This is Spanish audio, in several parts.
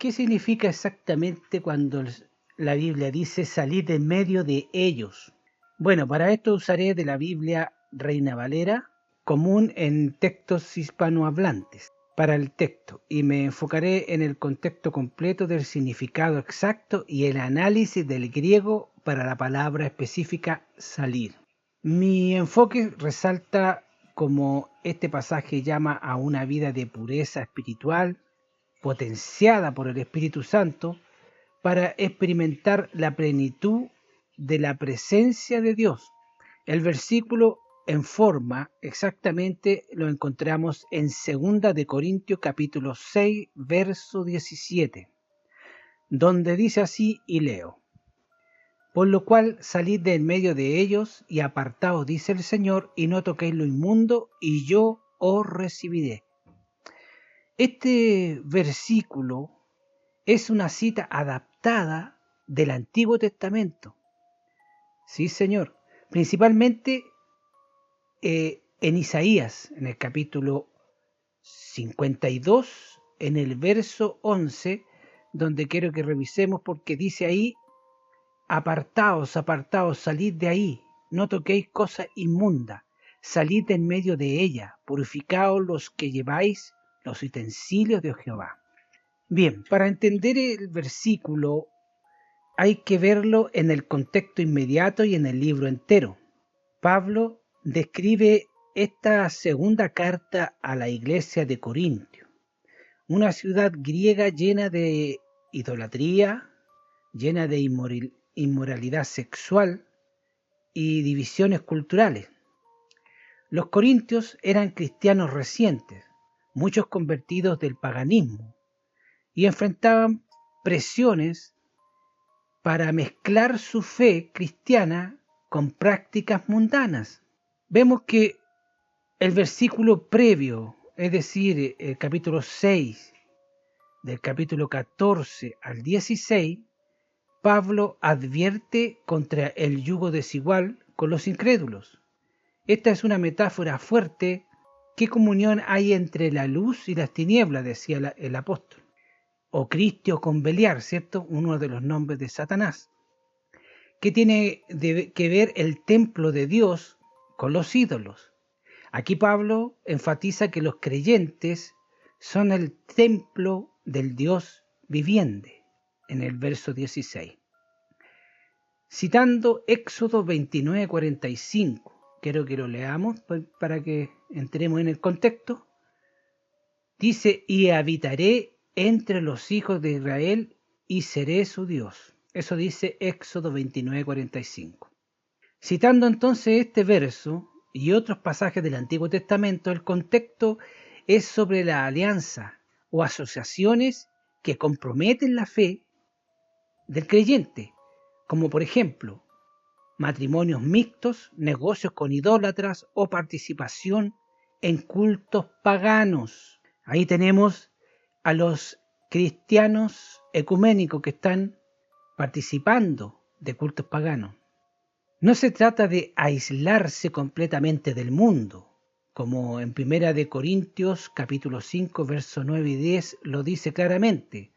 ¿Qué significa exactamente cuando la Biblia dice salir de en medio de ellos? Bueno, para esto usaré de la Biblia Reina Valera, común en textos hispanohablantes, para el texto, y me enfocaré en el contexto completo del significado exacto y el análisis del griego para la palabra específica salir. Mi enfoque resalta como este pasaje llama a una vida de pureza espiritual, potenciada por el Espíritu Santo, para experimentar la plenitud de la presencia de Dios. El versículo en forma exactamente lo encontramos en 2 de Corintios capítulo 6, verso 17, donde dice así, y leo: por lo cual salid de en medio de ellos y apartaos, dice el Señor, y no toquéis lo inmundo, y yo os recibiré. Este versículo es una cita adaptada del Antiguo Testamento. Sí, Señor. Principalmente en Isaías, en el capítulo 52, en el verso 11, donde quiero que revisemos porque dice ahí: apartaos, apartaos, salid de ahí, no toquéis cosa inmunda, salid en medio de ella, purificaos los que lleváis los utensilios de Jehová. Bien, para entender el versículo hay que verlo en el contexto inmediato y en el libro entero. Pablo describe esta segunda carta a la iglesia de Corintio, una ciudad griega llena de idolatría, llena de inmoralidad sexual y divisiones culturales. Los corintios eran cristianos recientes, muchos convertidos del paganismo, y enfrentaban presiones para mezclar su fe cristiana con prácticas mundanas. Vemos que el versículo previo, es decir, el capítulo 6, del capítulo 14 al 16, Pablo advierte contra el yugo desigual con los incrédulos. Esta es una metáfora fuerte. ¿Qué comunión hay entre la luz y las tinieblas?, decía el apóstol. O Cristio con Beliar, ¿cierto? Uno de los nombres de Satanás. ¿Qué tiene que ver el templo de Dios con los ídolos? Aquí Pablo enfatiza que los creyentes son el templo del Dios viviente, en el verso 16. Citando Éxodo 29:45, quiero que lo leamos para que entremos en el contexto. Dice: y habitaré entre los hijos de Israel y seré su Dios. Eso dice Éxodo 29:45. Citando entonces este verso y otros pasajes del Antiguo Testamento, el contexto es sobre la alianza o asociaciones que comprometen la fe del creyente, como por ejemplo matrimonios mixtos, negocios con idólatras o participación en cultos paganos. Ahí tenemos a los cristianos ecuménicos que están participando de cultos paganos. No se trata de aislarse completamente del mundo, como en 1 de Corintios capítulo 5, versos 9 y 10 lo dice claramente.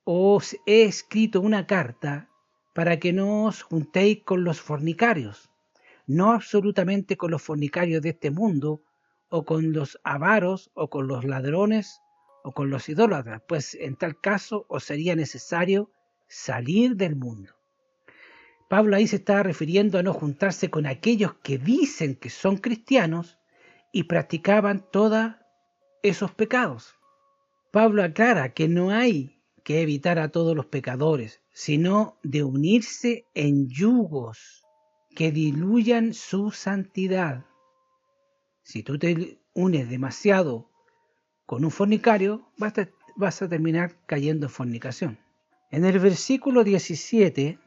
Os he escrito una carta para que no os juntéis con los fornicarios, no absolutamente con los fornicarios de este mundo, o con los avaros, o con los ladrones, o con los idólatras, pues en tal caso os sería necesario salir del mundo. Pablo ahí se está refiriendo a no juntarse con aquellos que dicen que son cristianos y practicaban todos esos pecados. Pablo aclara que no hay que evitar a todos los pecadores, sino de unirse en yugos que diluyan su santidad. Si tú te unes demasiado con un fornicario, vas a terminar cayendo en fornicación. En el versículo 17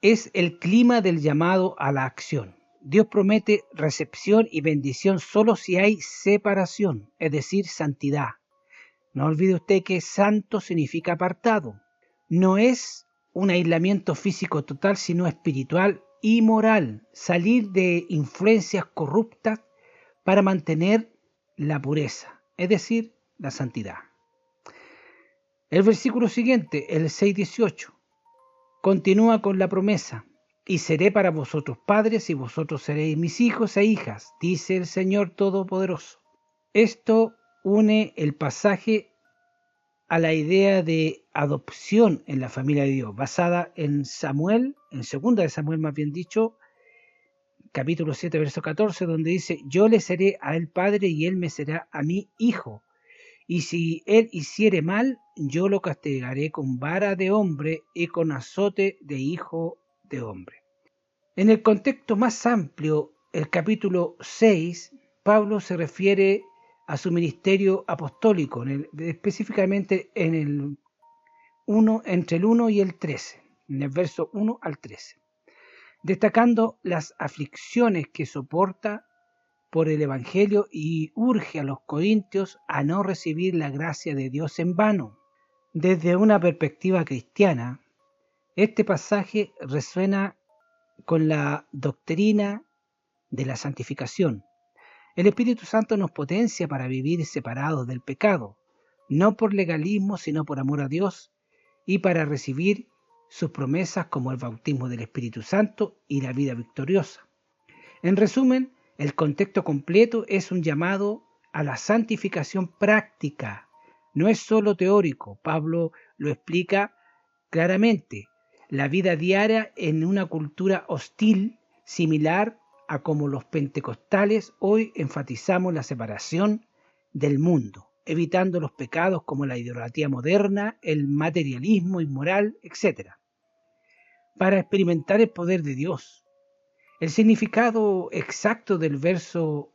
es el clima del llamado a la acción. Dios promete recepción y bendición solo si hay separación, es decir, santidad. No olvide usted que santo significa apartado. No es un aislamiento físico total, sino espiritual y moral. Salir de influencias corruptas para mantener la pureza, es decir, la santidad. El versículo siguiente, el 6:18, continúa con la promesa: y seré para vosotros padres y vosotros seréis mis hijos e hijas, dice el Señor Todopoderoso. Esto une el pasaje a la idea de adopción en la familia de Dios, basada en Samuel, en 2 de Samuel más bien dicho, capítulo 7, verso 14, donde dice: yo le seré a él padre y él me será a mí hijo. Y si él hiciere mal, yo lo castigaré con vara de hombre y con azote de hijo de hombre. En el contexto más amplio, el capítulo 6, Pablo se refiere a su ministerio apostólico, específicamente entre el 1 y el 13, en el verso 1 al 13, destacando las aflicciones que soporta por el Evangelio y urge a los corintios a no recibir la gracia de Dios en vano. Desde una perspectiva cristiana, este pasaje resuena con la doctrina de la santificación. El Espíritu Santo nos potencia para vivir separados del pecado, no por legalismo, sino por amor a Dios, y para recibir sus promesas como el bautismo del Espíritu Santo y la vida victoriosa. En resumen, el contexto completo es un llamado a la santificación práctica. No es solo teórico. Pablo lo explica claramente. La vida diaria en una cultura hostil, similar a como los pentecostales hoy enfatizamos la separación del mundo, evitando los pecados como la idolatría moderna, el materialismo inmoral, etc., para experimentar el poder de Dios. El significado exacto del verso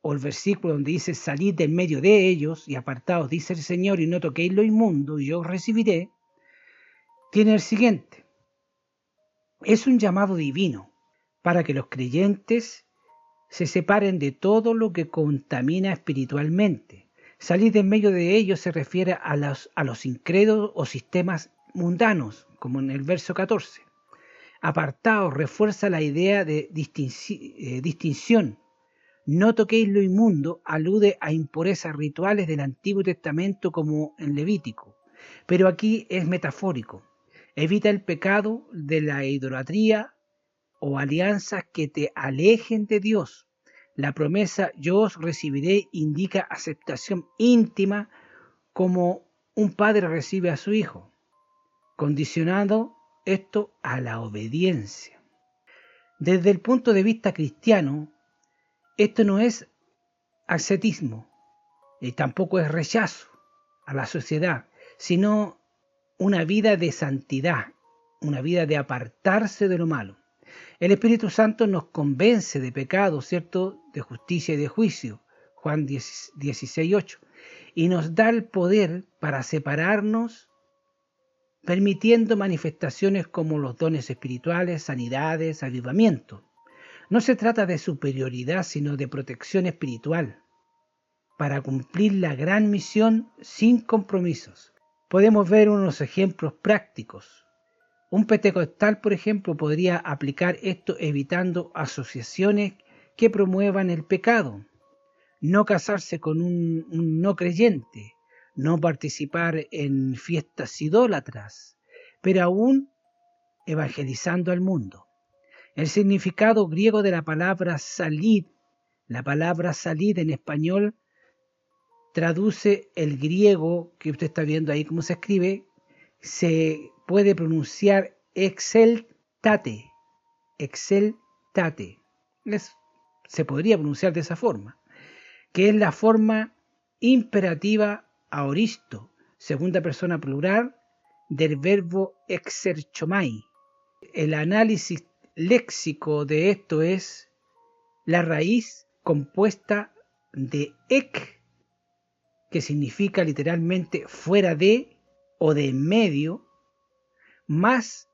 o el versículo donde dice: salid de en medio de ellos y apartaos, dice el Señor, y no toquéis lo inmundo, y yo os recibiré, tiene el siguiente: es un llamado divino para que los creyentes se separen de todo lo que contamina espiritualmente. Salir de en medio de ellos se refiere a los incrédulos o sistemas mundanos, como en el verso 14. Apartaos refuerza la idea de distinción. No toquéis lo inmundo alude a impurezas rituales del Antiguo Testamento como en Levítico, pero aquí es metafórico. Evita el pecado de la idolatría o alianzas que te alejen de Dios. La promesa yo os recibiré indica aceptación íntima como un padre recibe a su hijo, condicionado esto a la obediencia. Desde el punto de vista cristiano, esto no es ascetismo y tampoco es rechazo a la sociedad, sino una vida de santidad, una vida de apartarse de lo malo. El Espíritu Santo nos convence de pecado, ¿cierto?, de justicia y de juicio, Juan 16:8, y nos da el poder para separarnos, permitiendo manifestaciones como los dones espirituales, sanidades, avivamiento. No se trata de superioridad, sino de protección espiritual, para cumplir la gran misión sin compromisos. Podemos ver unos ejemplos prácticos. Un pentecostal, por ejemplo, podría aplicar esto evitando asociaciones que promuevan el pecado, no casarse con un no creyente, no participar en fiestas idólatras, pero aún evangelizando al mundo. El significado griego de la palabra salid en español traduce el griego que usted está viendo ahí cómo se escribe, se puede pronunciar exeltate, se podría pronunciar de esa forma, que es la forma imperativa aoristo, segunda persona plural del verbo exerchomai. El análisis léxico de esto es la raíz compuesta de ek, que significa literalmente fuera de o de en medio, más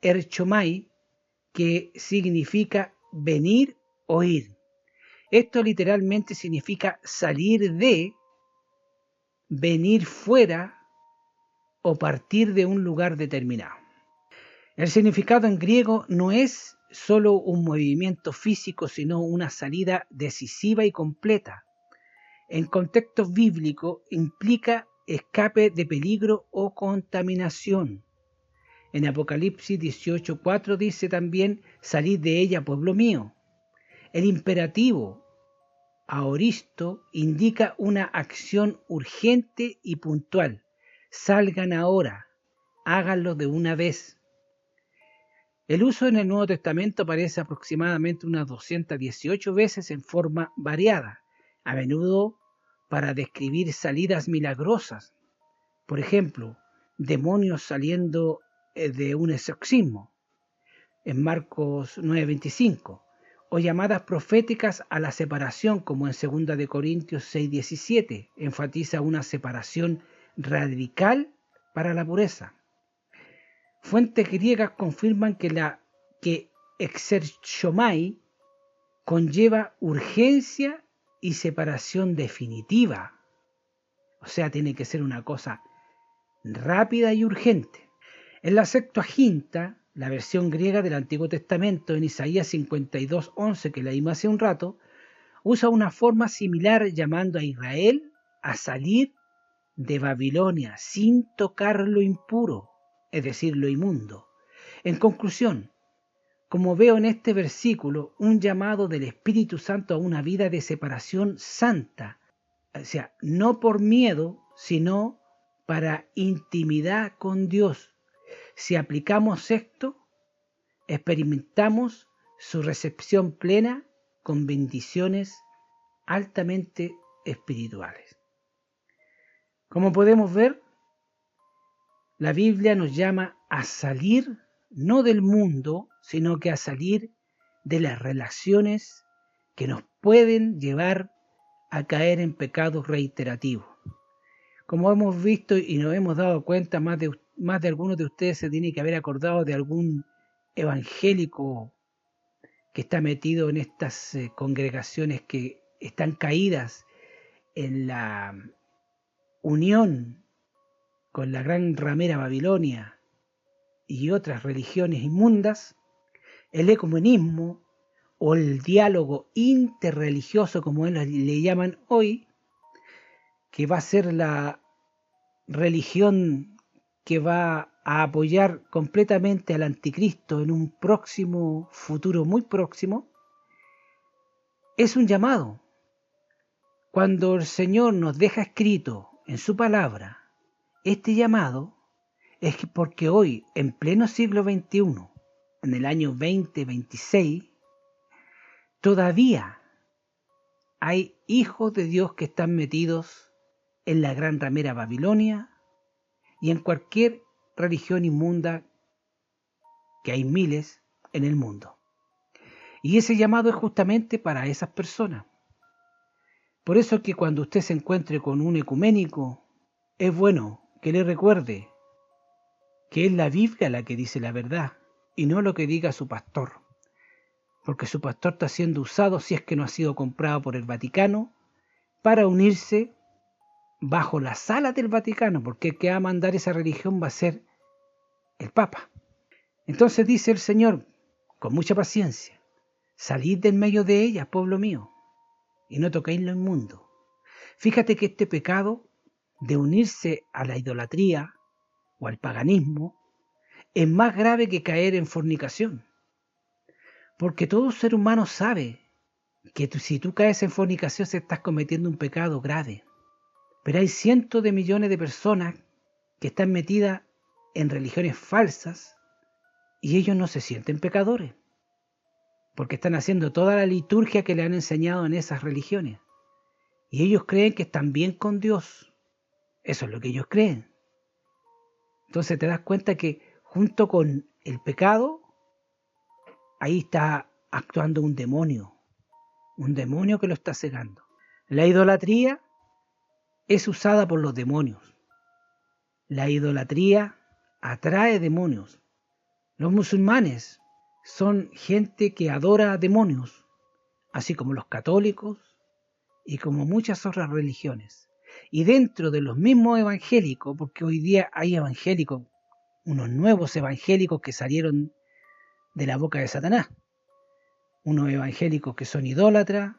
erchomai, que significa venir o ir. Esto literalmente significa salir de, venir fuera o partir de un lugar determinado. El significado en griego no es solo un movimiento físico, sino una salida decisiva y completa. En contexto bíblico implica escape de peligro o contaminación. En Apocalipsis 18:4 dice también: salid de ella, pueblo mío. El imperativo aoristo indica una acción urgente y puntual. Salgan ahora, háganlo de una vez. El uso en el Nuevo Testamento aparece aproximadamente unas 218 veces en forma variada, a menudo para describir salidas milagrosas. Por ejemplo, demonios saliendo de un exorcismo, en Marcos 9:25, o llamadas proféticas a la separación, como en 2 de Corintios 6:17, enfatiza una separación radical para la pureza. Fuentes griegas confirman que exerchomai conlleva urgencia y separación definitiva. O sea, tiene que ser una cosa rápida y urgente. En la Septuaginta, la versión griega del Antiguo Testamento, en Isaías 52:11, que leímos hace un rato, usa una forma similar llamando a Israel a salir de Babilonia sin tocar lo impuro, es decir, lo inmundo. En conclusión, como veo en este versículo, un llamado del Espíritu Santo a una vida de separación santa, o sea, no por miedo, sino para intimidad con Dios. Si aplicamos esto, experimentamos su recepción plena con bendiciones altamente espirituales. Como podemos ver, la Biblia nos llama a salir no del mundo, sino que a salir de las relaciones que nos pueden llevar a caer en pecados reiterativos. Como hemos visto y nos hemos dado cuenta, más de algunos de ustedes se tiene que haber acordado de algún evangélico que está metido en estas congregaciones que están caídas en la unión con la gran ramera Babilonia y otras religiones inmundas, el ecumenismo o el diálogo interreligioso, como le llaman hoy, que va a ser la religión que va a apoyar completamente al anticristo en un próximo futuro muy próximo, es un llamado. Cuando el Señor nos deja escrito en su palabra este llamado, es porque hoy, en pleno siglo XXI, en el año 2026, todavía hay hijos de Dios que están metidos en la gran ramera Babilonia y en cualquier religión inmunda, que hay miles en el mundo. Y ese llamado es justamente para esas personas. Por eso que cuando usted se encuentre con un ecuménico, es bueno que le recuerde que es la Biblia la que dice la verdad y no lo que diga su pastor. Porque su pastor está siendo usado, si es que no ha sido comprado por el Vaticano, para unirse bajo las alas del Vaticano, porque el que va a mandar esa religión va a ser el Papa. Entonces dice el Señor, con mucha paciencia: salid del medio de ella, pueblo mío, y no toquéis lo inmundo. Fíjate que este pecado de unirse a la idolatría o al paganismo es más grave que caer en fornicación. Porque todo ser humano sabe que si tú caes en fornicación se estás cometiendo un pecado grave. Pero hay cientos de millones de personas que están metidas en religiones falsas y ellos no se sienten pecadores, porque están haciendo toda la liturgia que le han enseñado en esas religiones. Y ellos creen que están bien con Dios. Eso es lo que ellos creen. Entonces te das cuenta que junto con el pecado, ahí está actuando un demonio que lo está cegando. La idolatría es usada por los demonios. La idolatría atrae demonios. Los musulmanes son gente que adora a demonios, así como los católicos y como muchas otras religiones. Y dentro de los mismos evangélicos, porque hoy día hay evangélicos, unos nuevos evangélicos que salieron de la boca de Satanás, unos evangélicos que son idólatras,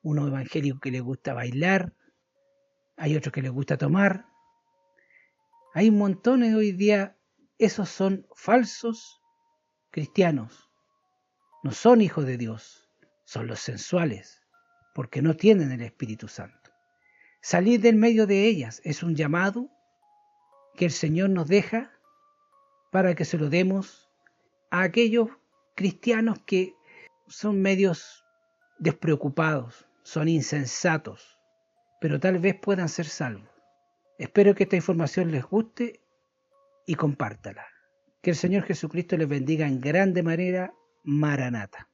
unos evangélicos que les gusta bailar, hay otros que les gusta tomar, Hay montones hoy día, esos son falsos cristianos, no son hijos de Dios, son los sensuales, porque no tienen el Espíritu Santo. Salir del medio de ellas es un llamado que el Señor nos deja para que se lo demos a aquellos cristianos que son medios despreocupados, son insensatos, pero tal vez puedan ser salvos. Espero que esta información les guste y compártala. Que el Señor Jesucristo les bendiga en grande manera. Maranata.